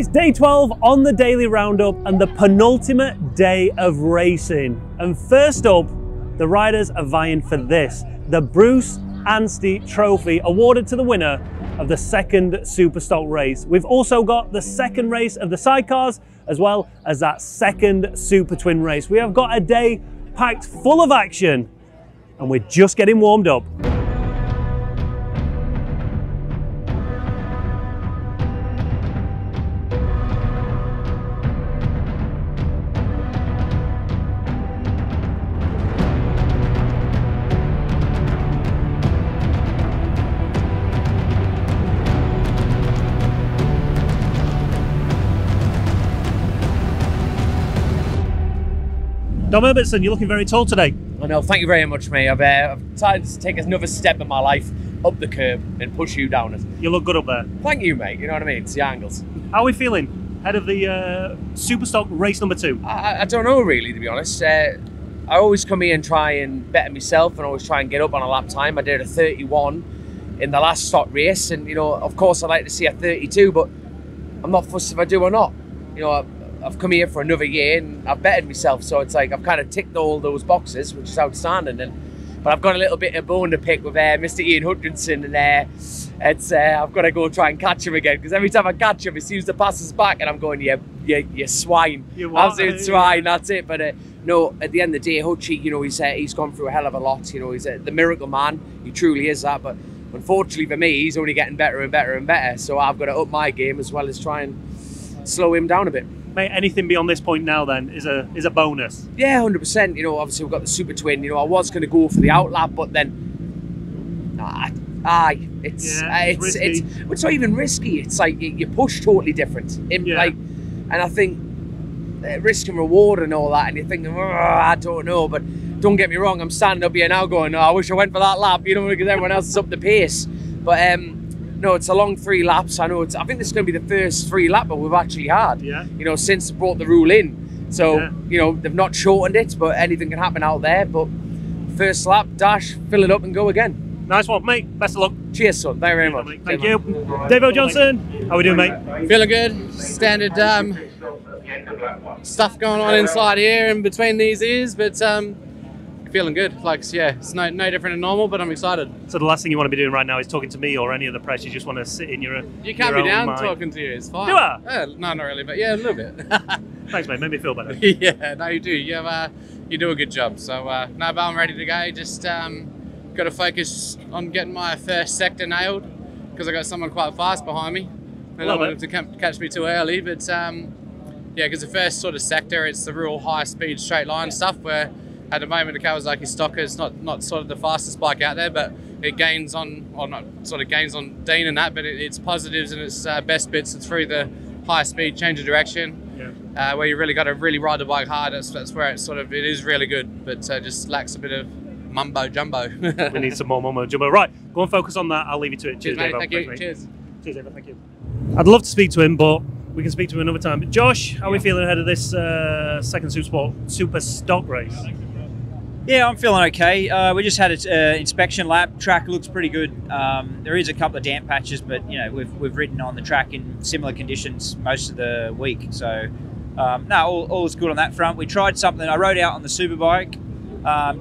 It's day 12 on the daily roundup and the penultimate day of racing. And first up, the riders are vying for this, the Bruce Anstey Trophy, awarded to the winner of the second Superstock race. We've also got the second race of the sidecars, as well as that second Super Twin race. We have got a day packed full of action, and we're just getting warmed up. Dom Herbertson, you're looking very tall today. I know, thank you very much, mate. I've decided to take another step in my life up the curb and push you down it. You look good up there. Thank you, mate. You know what I mean? It's the angles. How are we feeling ahead of the Superstock race number 2? I don't know, really, to be honest. I always come here and try and better myself and always try and get up on a lap time. I did a 31 in the last stock race, and, you know, of course I'd like to see a 32, but I'm not fussed if I do or not. You know, I've come here for another year and I've bettered myself, so it's like I've kind of ticked all those boxes, which is outstanding. But I've got a little bit of bone to pick with Mr. Ian Hutchinson, and I've got to go try and catch him again, because every time I catch him, he seems to pass us back, and I'm going, you swine, absolute swine, that's it. But no, at the end of the day, Hutchie, you know, he's gone through a hell of a lot. You know, he's the miracle man. He truly is that. But unfortunately for me, he's only getting better and better and better. So I've got to up my game as well as try and slow him down a bit. Mate, anything beyond this point now then is a bonus. Yeah, 100%. You know, obviously we've got the Super Twin. You know, I was going to go for the outlap, but then it's not even risky. It's like you push totally different. And I think risk and reward and all that, and you're thinking, I don't know, but don't get me wrong, I'm standing up here now going, I wish I went for that lap, you know, because everyone else is up the pace. But no, it's a long 3 laps. I know I think this is going to be the first 3 lapper we've actually had, you know, since they brought the rule in. So, you know, they've not shortened it, but anything can happen out there. But first lap, dash, fill it up and go again. Nice one, mate. Best of luck. Cheers, son. Thank you very much. Thank you. Dave O. Johnson, how we doing, mate? Feeling good. Standard stuff going on inside here and between these ears, but feeling good. Like, yeah, it's no different than normal, but I'm excited. So the last thing you want to be doing right now is talking to me or any of the press. You just want to sit in your You can't be down mind. Talking to you. It's fine. Do I? No, not really, but yeah, a little bit. Thanks, mate. Made me feel better. Yeah, no, you do. You do a good job. So, no, but I'm ready to go. Just got to focus on getting my first sector nailed, because I got someone quite fast behind me. I don't want him to catch me too early, but yeah, because the first sort of sector, it's the real high-speed straight line stuff, where at the moment the Kawasaki Stocker is not sort of the fastest bike out there, but it gains on, or not sort of gains on Dean and that, but its positives and its best bits are through the high-speed change of direction, where you really got to really ride the bike hard. That's where it is really good, but just lacks a bit of mumbo jumbo. We need some more mumbo jumbo. Right, go and focus on that. I'll leave you to it. Cheers, mate. Thank you. Cheers. Cheers, David. Thank you. I'd love to speak to him, but we can speak to him another time. But Josh, how are we feeling ahead of this second Superstock race? Yeah, I'm feeling okay. We just had an inspection lap. Track looks pretty good. There is a couple of damp patches, but you know we've ridden on the track in similar conditions most of the week. So no, all is good on that front. We tried something. I rode out on the Superbike.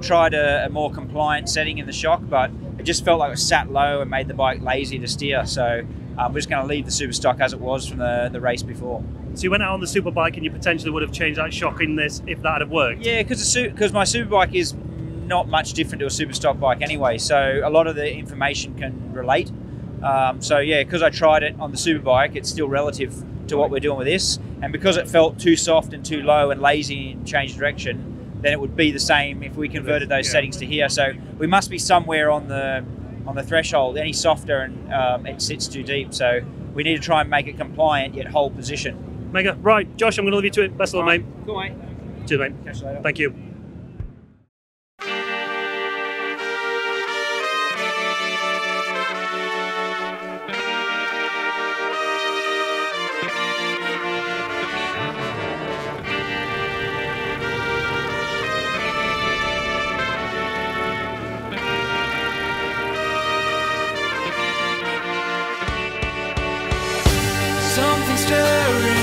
Tried a more compliant setting in the shock, but it just felt like it was sat low and made the bike lazy to steer. So we're just going to leave the Superstock as it was from the race before. So you went out on the Superbike and you potentially would have changed that shock in this if that had worked? Yeah, because my Superbike is not much different to a Superstock bike anyway, so a lot of the information can relate. So yeah, because I tried it on the Superbike, it's still relative to what we're doing with this, and because it felt too soft and too low and lazy in change direction, then it would be the same if we converted those settings to here. So we must be somewhere on the threshold. Any softer and it sits too deep. So we need to try and make it compliant yet hold position. Mega. Right, Josh, I'm going to leave you to it. Best of luck, mate. Cool, mate. Cheers, mate. Catch you later. Thank you. Something stirring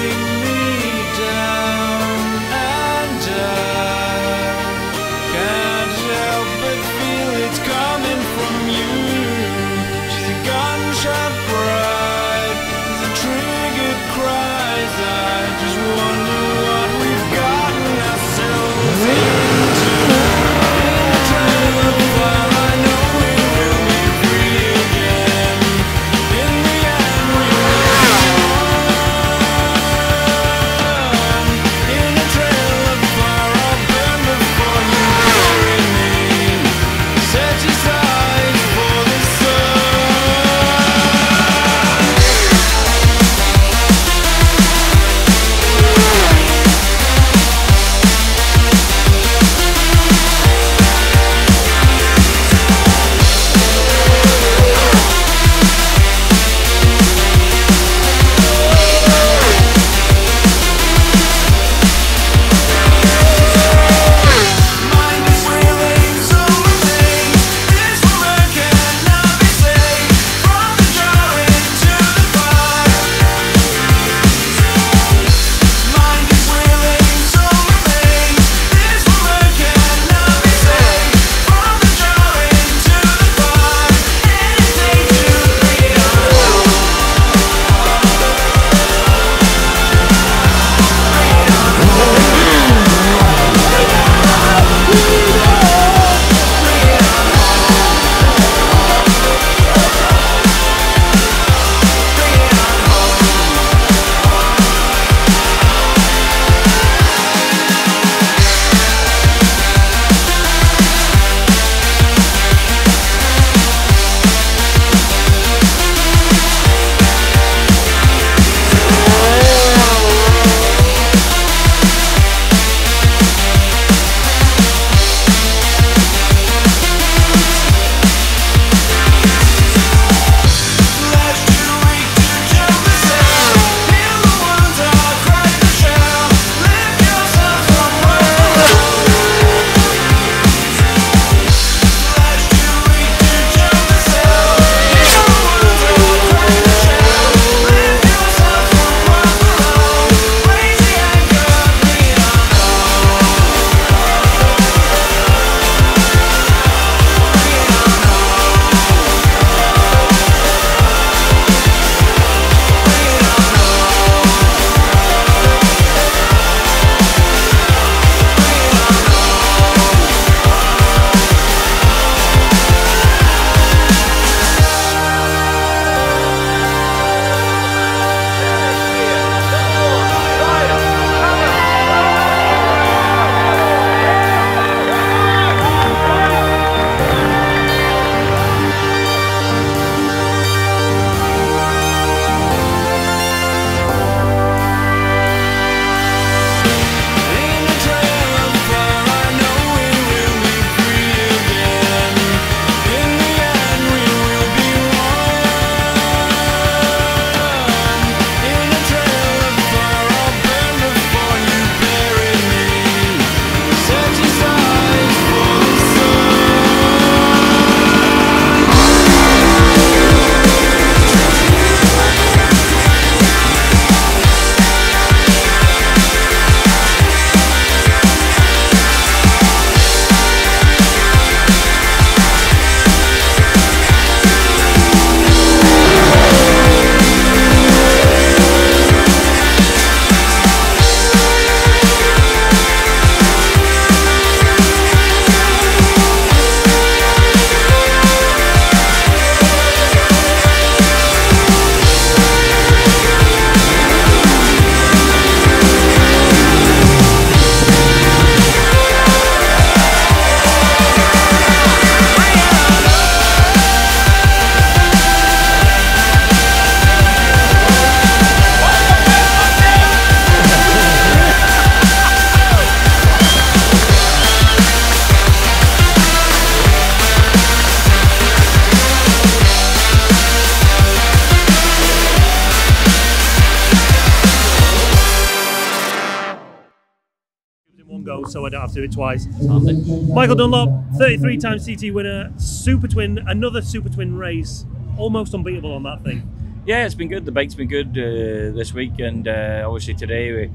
go, so I don't have to do it twice. Michael Dunlop, 33-time CT winner, Super Twin, another Super Twin race, almost unbeatable on that thing. Yeah, it's been good. The bike's been good this week, and obviously today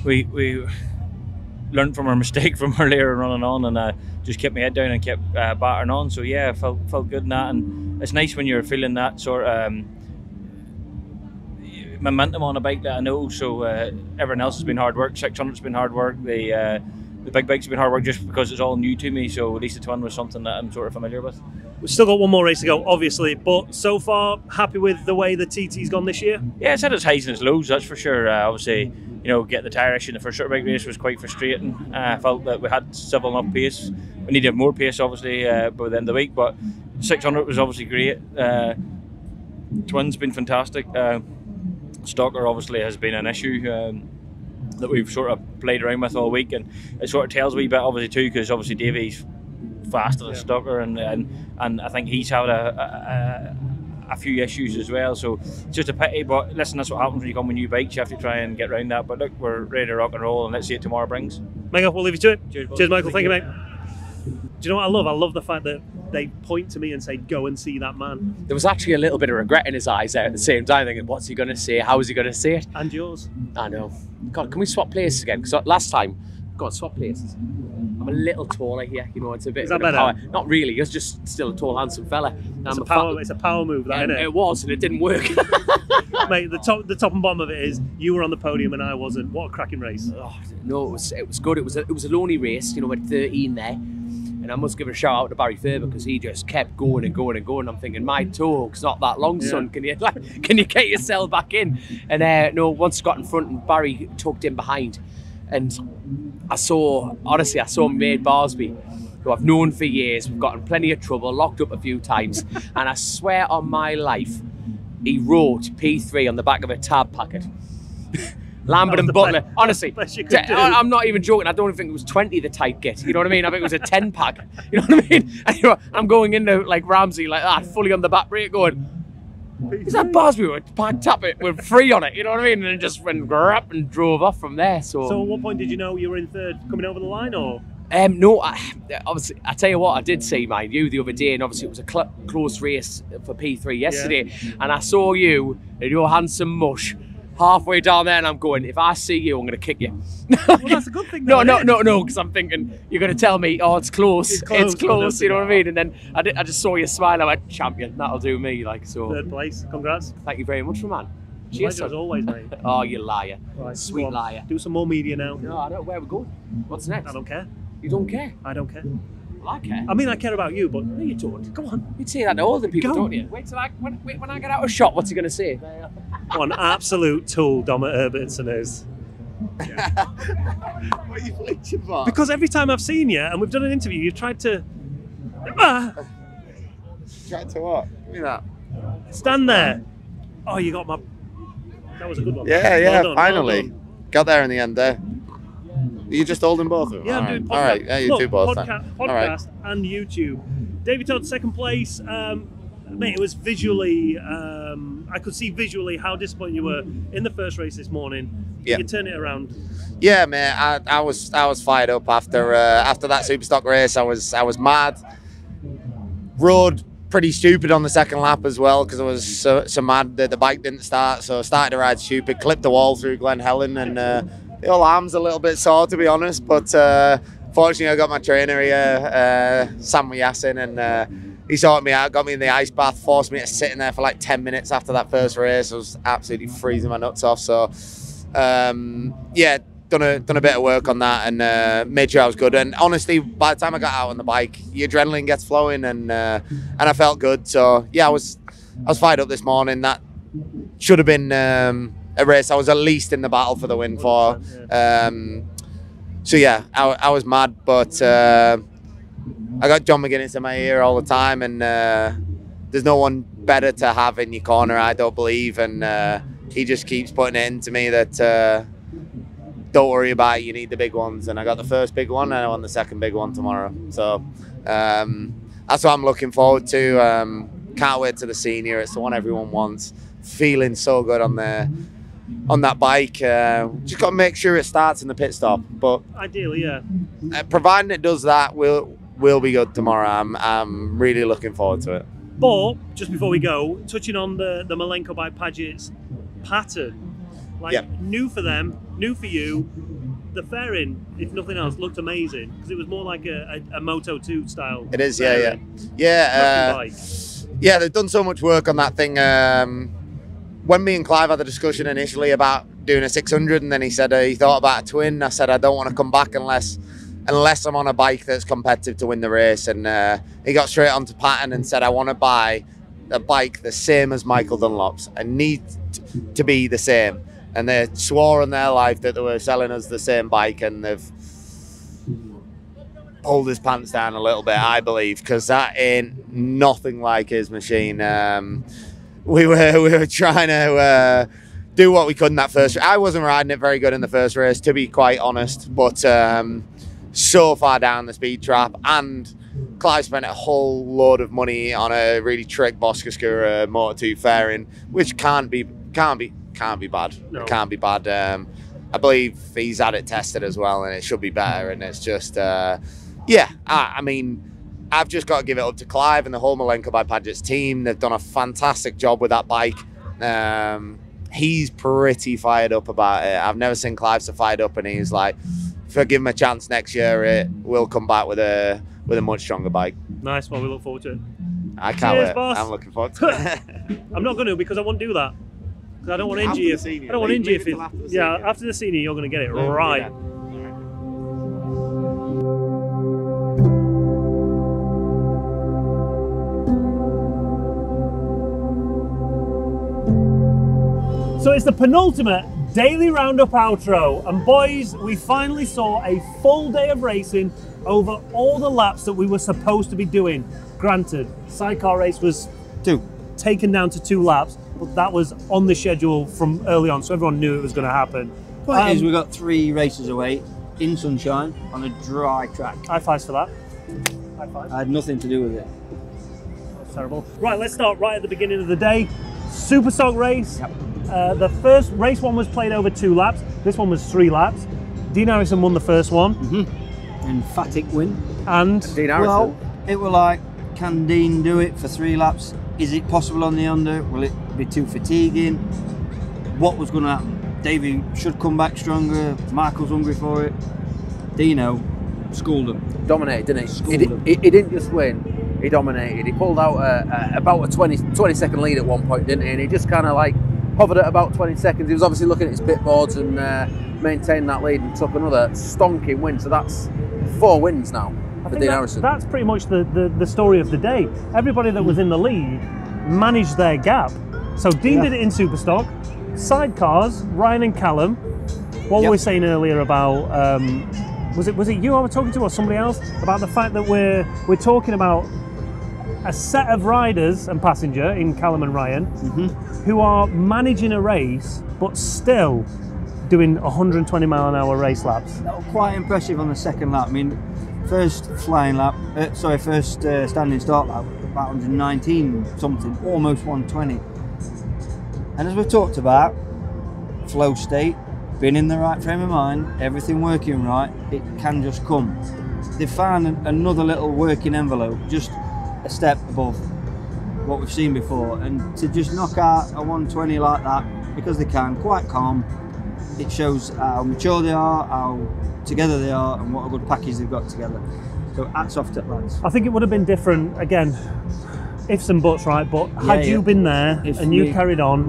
we learned from our mistake from earlier running on, and just kept my head down and kept battering on. So yeah, felt good in that, and it's nice when you're feeling that sort of momentum on a bike that I know. So everyone else has been hard work. 600's been hard work. The big bikes have been hard work just because it's all new to me. So at least the Twin was something that I'm sort of familiar with. We've still got one more race to go, obviously, but so far, happy with the way the TT's gone this year? Yeah, it's had its highs and its lows, that's for sure. Obviously, you know, getting the tyre issue in the first Superbike race was quite frustrating. I felt that we had civil enough pace. We needed more pace, obviously, by the end of the week, but 600 was obviously great. Twin's been fantastic. Stocker obviously has been an issue that we've sort of played around with all week, and it sort of tells a wee bit, obviously, too, because obviously Davey's faster than Stocker, and I think he's had a few issues as well, so it's just a pity. But listen, that's what happens when you come with new bikes. You have to try and get around that. But look, we're ready to rock and roll, and let's see what tomorrow brings. Michael, we'll leave you to it. Cheers Michael. Thank you, mate. Do you know what I love? I love the fact that they point to me and say, go and see that man. There was actually a little bit of regret in his eyes there at the same time, thinking, what's he going to say? How is he going to say it? And yours. I know. God, can we swap places again? Because last time, God, swap places. I'm a little taller here, you know, it's a bit of better? power. Not really, you're just still a tall, handsome fella. It's a power move, that, isn't it? It was, and it didn't work. Mate, the top and bottom of it is you were on the podium and I wasn't. What a cracking race. Oh, no, it was good. It was a lonely race, you know, with 13 there. And I must give a shout out to Barry Faber because he just kept going and going and going. I'm thinking, my toe's not that long, son. Can you get yourself back in? And no, once got in front and Barry tucked in behind. And I saw Maid Barsby, who I've known for years. We've gotten plenty of trouble, locked up a few times. And I swear on my life, he wrote P3 on the back of a tab packet. Lambert and Butler, honestly, I'm not even joking. I don't even think it was 20 the tight get. You know what I mean? I think it was a 10 pack. You know what I mean? And, you know, I'm going into like Ramsey like that, fully on the back brake, going, is that Barsby with tap it with 3 on it? You know what I mean? And then just went grab and drove off from there. So at what point did you know you were in third, coming over the line, or? No, obviously, I tell you what, I did see, mind you, the other day, and obviously it was a close race for P3 yesterday, and I saw you in your handsome mush halfway down there, and I'm going, if I see you, I'm going to kick you. Well, that's a good thing. No, because I'm thinking, you're going to tell me, oh, it's close, you know what I mean? And then I just saw you smile, I went, champion, that'll do me, like, so. Third place, congrats. Thank you very much, man. Cheers, as always, mate. Oh, you liar. Right, sweet liar. Do some more media now. No, I don't know where we're going. What's next? I don't care. You don't care? I don't care. Well, I care. I mean, I care about you, but no, you don't. Go on. You'd say that to all the people, don't you? Wait till when I get out of shot, what's he going to say? What an absolute tool Dominic Herbertson is. Yeah. What are you bleaching for? Because every time I've seen you and we've done an interview, you've tried to... Tried to what? Give me that. Stand there. Oh, you got my... That was a good one. Yeah, well done, finally. Well got there in the end there. Are you just holding both of them? Yeah, I'm doing podcast. All right, yeah, you do both. Podcast and YouTube. David Todd, second place. Mate, it was visually... I could see visually how disappointed you were in the first race this morning. Yeah. You turn it around. Yeah, mate. I was fired up after that Superstock race. I was mad. Rode pretty stupid on the second lap as well because I was so mad that the bike didn't start. So I started to ride stupid, clipped the wall through Glen Helen, and the old arm's a little bit sore, to be honest. But fortunately, I got my trainer here, Sam Yassin, and he sorted me out, got me in the ice bath, forced me to sit in there for like 10 minutes after that first race. I was absolutely freezing my nuts off. So yeah, done a bit of work on that and made sure I was good. And honestly, by the time I got out on the bike, your adrenaline gets flowing, and I felt good. So yeah, I was fired up this morning. That should have been a race I was at least in the battle for the win for. So yeah, I was mad, but I got John McGuinness in my ear all the time, and there's no one better to have in your corner, I don't believe. And he just keeps putting it into me that don't worry about it, you need the big ones. And I got the first big one, and I won the second big one tomorrow. So that's what I'm looking forward to. Can't wait to the senior. It's the one everyone wants. Feeling so good on there. on that bike. Just got to make sure it starts in the pit stop. But ideally, yeah. Providing it does that, we'll be good tomorrow. I'm really looking forward to it. But just before we go, touching on the Malenko by Paget's pattern, like new for them, new for you. The fairing, if nothing else, looked amazing because it was more like a Moto 2 style. It is, fairing. yeah. Yeah, they've done so much work on that thing. When me and Clive had the discussion initially about doing a 600, and then he said he thought about a twin. I said I don't want to come back unless I'm on a bike that's competitive to win the race. And he got straight onto pattern and said I want to buy a bike the same as Michael Dunlop's. I need to be the same. And they swore on their life that they were selling us the same bike, and they've pulled his pants down a little bit, I believe, because that ain't nothing like his machine. We were trying to do what we could in that first race. I wasn't riding it very good in the first race, to be quite honest, but so far down the speed trap, and Clive spent a whole load of money on a really trick Boscaskura Moto 2 fairing, which can't be bad. No. It can't be bad. I believe he's had it tested as well, and it should be better. And it's just, I mean, I've just got to give it up to Clive and the whole Malenko by Paget's team. They've done a fantastic job with that bike. He's pretty fired up about it. I've never seen Clive so fired up, and he's like, if I give him a chance next year, it will come back with a much stronger bike. Nice. Well, we look forward to it. I can't wait. Boss. I'm looking forward to it. I'm not going to, because I won't do that. I don't want to injure you. I don't want to injure you if it. After the senior, you're going to get it right. Yeah. So it's the penultimate daily roundup outro, and boys, we finally saw a full day of racing over all the laps that we were supposed to be doing. Granted, sidecar race was taken down to 2 laps, but that was on the schedule from early on, so everyone knew it was going to happen. Point is, we got 3 races away in sunshine on a dry track. High fives for that. High fives. I had nothing to do with it. That's terrible. Right, let's start right at the beginning of the day. Super stock race. Yep. The first race one was played over 2 laps. This one was 3 laps. Dean Harrison won the first one. Emphatic win. And Dean Harrison. Well, it was like, can Dean do it for 3 laps? Is it possible on the under? Will it be too fatiguing? What was going to happen? Davey should come back stronger. Michael's hungry for it. Dino schooled him. Dominated, didn't he? Schooled him. He didn't just win, he dominated. He pulled out about a 20-second lead at one point, didn't he? And he just kind of like hovered at about 20 seconds. He was obviously looking at his pit boards and maintained that lead and took another stonking win. So that's 4 wins now. I think that's pretty much the story of the day. Everybody that was in the lead managed their gap. So Dean did it in Superstock. Sidecars, Ryan and Callum. What were we saying earlier about? Was it you I was talking to, or somebody else, about the fact that we're talking about a set of riders and passenger in Callum and Ryan who are managing a race but still doing 120 mile an hour race laps. That was quite impressive on the second lap. I mean, first flying lap, first standing start lap, about 119 something, almost 120. And as we've talked about, flow state, being in the right frame of mind, everything working right, it can just come. They found another little working envelope, just a step above what we've seen before, and to just knock out a 120 like that, because they can, quite calm, it shows how mature they are, how together they are, and what a good package they've got together. So hats off to the lads. I think it would have been different, again, ifs and buts, right? But had you been there and you carried on,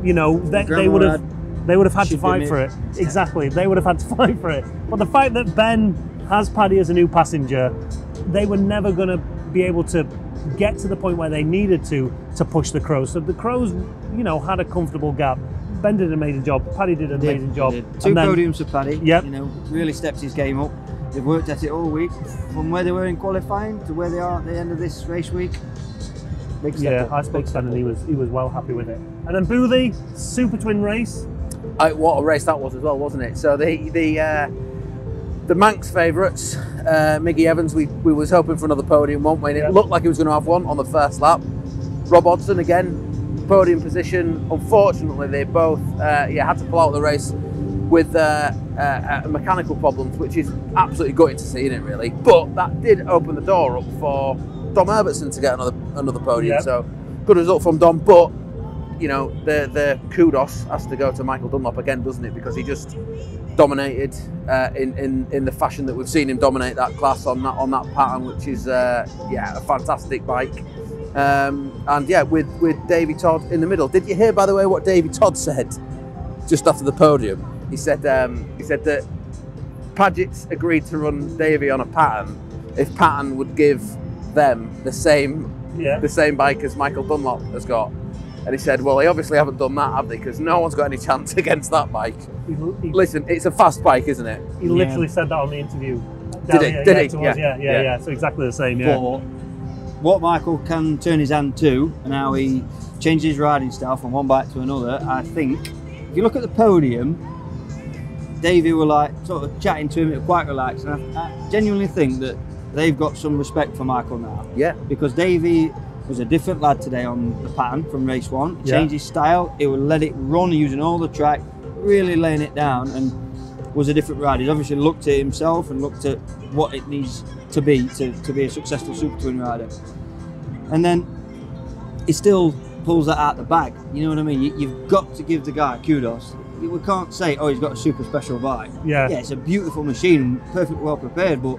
you know, they would have had to fight for it. Exactly, they would have had to fight for it. But the fact that Ben has Paddy as a new passenger, they were never going to be able to get to the point where they needed to push the Crows. So the Crows, you know, had a comfortable gap. Ben did an amazing job. Paddy did an amazing job. 2 podiums for Paddy. Yep. You know, really stepped his game up. They've worked at it all week, from where they were in qualifying to where they are at the end of this race week. Big step up. I spoke to Ben and he was well happy with it. And then Boothie, Super Twin race. What a race that was as well, wasn't it? So the Manx favourites, Miggy Evans, we was hoping for another podium, weren't we? And it looked like he was going to have one on the first lap. Rob Hodgson again, podium position. Unfortunately, they both had to pull out of the race with mechanical problems, which is absolutely gutting to see, isn't it, really? But that did open the door up for Dom Herbertson to get another podium. Yep. So good result from Dom, but you know, the kudos has to go to Michael Dunlop again, doesn't it? Because he just dominated in the fashion that we've seen him dominate that class on that pattern, which is a fantastic bike. And yeah, with Davey Todd in the middle. Did you hear, by the way, what Davey Todd said just after the podium? He said that Paget's agreed to run Davey on a pattern if Pattern would give them the same bike as Michael Dunlop has got. And he said, well, they obviously haven't done that, have they? Because no one's got any chance against that bike. Listen, it's a fast bike, isn't it? He literally said that on the interview. Did he? Yeah. So exactly the same, yeah. But what Michael can turn his hand to, and how he changed his riding style from one bike to another, I think, if you look at the podium, Davey were like sort of chatting to him, it was quite relaxed, and I genuinely think that they've got some respect for Michael now. Yeah. Because Davey was a different lad today on the pattern from race one. He changed his style, he would let it run using all the track, really laying it down, and was a different rider. He's obviously looked at himself and looked at what it needs to be a successful Super Twin rider. And then he still pulls that out the bag, you know what I mean? You've got to give the guy kudos. We can't say, oh, he's got a super special bike. Yeah, it's a beautiful machine, perfectly well prepared, but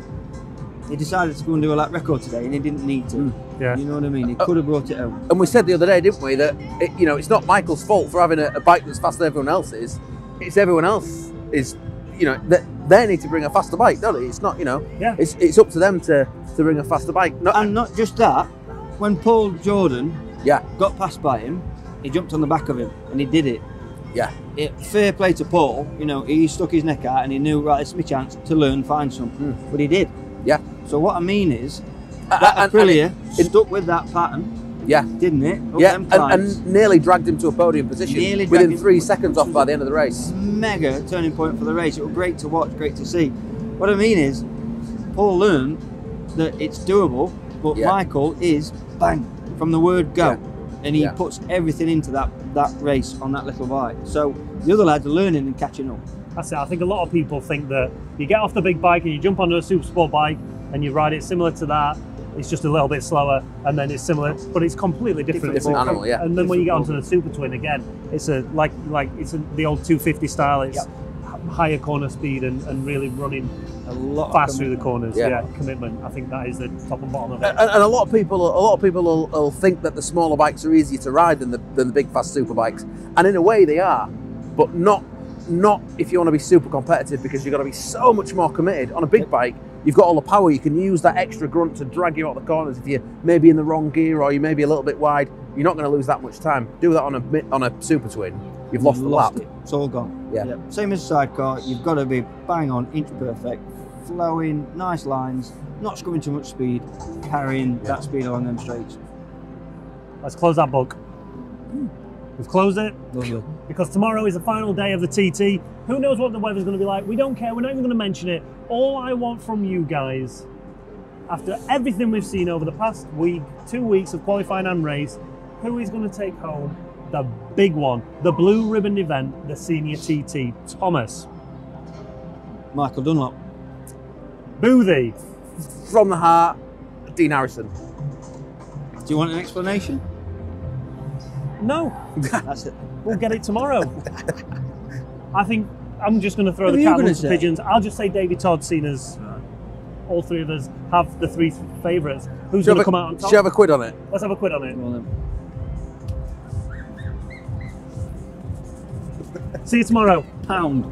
he decided to go and do a lap record today, and he didn't need to. Yeah. You know what I mean? He could have brought it home. And we said the other day, didn't we, that it's not Michael's fault for having a bike that's faster than everyone else's. It's everyone else is, that they need to bring a faster bike, don't they? It's not, it's up to them to bring a faster bike. And not just that, when Paul Jordan got passed by him, he jumped on the back of him, and he did it. Yeah. Fair play to Paul. He stuck his neck out, and he knew, right, it's my chance to learn, find something. But he did. Yeah. So what I mean is, that Aprilia stuck with that pattern. Yeah. Didn't it? And nearly dragged him to a podium position within 3 seconds off by the end of the race. Mega turning point for the race. It was great to watch, great to see. What I mean is, Paul learned that it's doable, but Michael is bang from the word go. Yeah. And he puts everything into that race on that little bike. So the other lads are learning and catching up. That's it. I think a lot of people think that you get off the big bike and you jump onto a super sport bike and you ride it similar to that. It's just a little bit slower, and then it's similar, but it's completely different. Different animal, yeah. And then when you get onto the Super Twin again, it's the old 250 style. It's higher corner speed and really running a lot fast through the corners. Yeah, commitment. I think that is the top and bottom of it. And a lot of people will think that the smaller bikes are easier to ride than the big fast super bikes, and in a way they are, but not if you want to be super competitive, because you've got to be so much more committed. On a big bike, you've got all the power. You can use that extra grunt to drag you out the corners. If you're maybe in the wrong gear or you may be a little bit wide, you're not going to lose that much time. Do that on a Super Twin, you've lost the lap. It's all gone. Yeah. Same as a sidecar, you've got to be bang on, inch perfect, flowing, nice lines, not scrubbing too much speed, carrying that speed along them straights. Let's close that book. We've closed it because tomorrow is the final day of the TT. Who knows what the weather's going to be like? We don't care. We're not even going to mention it. All I want from you guys, after everything we've seen over the past week, 2 weeks of qualifying and race, who is going to take home the big one, the blue ribbon event, the senior TT? Thomas. Michael Dunlop. Boothie. From the heart, Dean Harrison. Do you want an explanation? No. That's it. We'll get it tomorrow. I think I'm just going to throw the cat amongst the pigeons. I'll just say David Todd, seen as all three of us have the three favourites. Who's going to come out on top? Should you have a quid on it? Let's have a quid on it. Well, see you tomorrow. Pound.